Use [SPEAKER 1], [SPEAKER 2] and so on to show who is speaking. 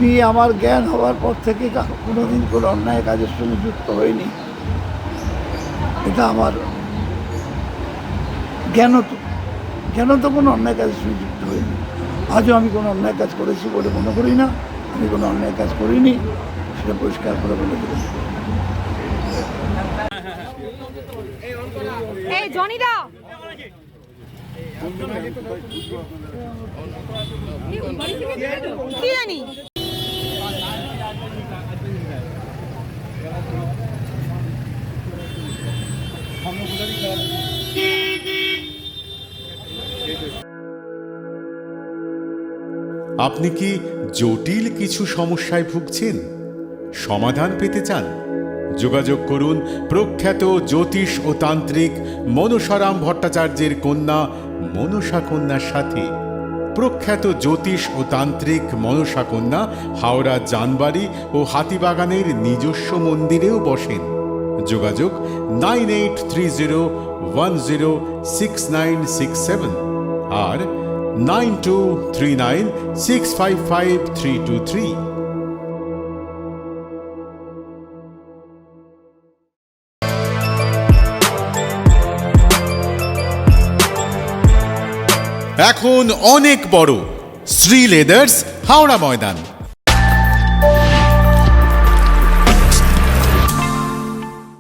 [SPEAKER 1] আমি আমার জ্ঞান হওয়ার পর থেকে কোনোদিন কোনো অন্যায় কাজের সঙ্গে যুক্ত হইনি। এটা আমার জ্ঞানত কোনো অন্যায় কাজের সঙ্গে যুক্ত হইনি। আজও আমি কোনো অন্যায় কাজ করেছি বলে মনে করি না। আমি কোনো অন্যায় কাজ করিনি, সেটা পরিষ্কার করে বলে দেবেন।
[SPEAKER 2] এই জনিদা কি জানি
[SPEAKER 3] আপনি কি জটিল কিছু সমস্যায় ভুগছেন, সমাধান পেতে চান? যোগাযোগ করুন প্রখ্যাত জ্যোতিষ ও তান্ত্রিক মনসারাম ভট্টাচার্যের কন্যা মনসা কন্যার সাথে। প্রখ্যাত জ্যোতিষ ও তান্ত্রিক মনসা কন্যা হাওড়া জানবাড়ি ও হাতিবাগানের নিজস্ব মন্দিরেও বসেন। যোগাযোগ 9830106967 আর 9239655323। এখন অনেক বড় শ্রী লেদার্স হাওড়া ময়দান।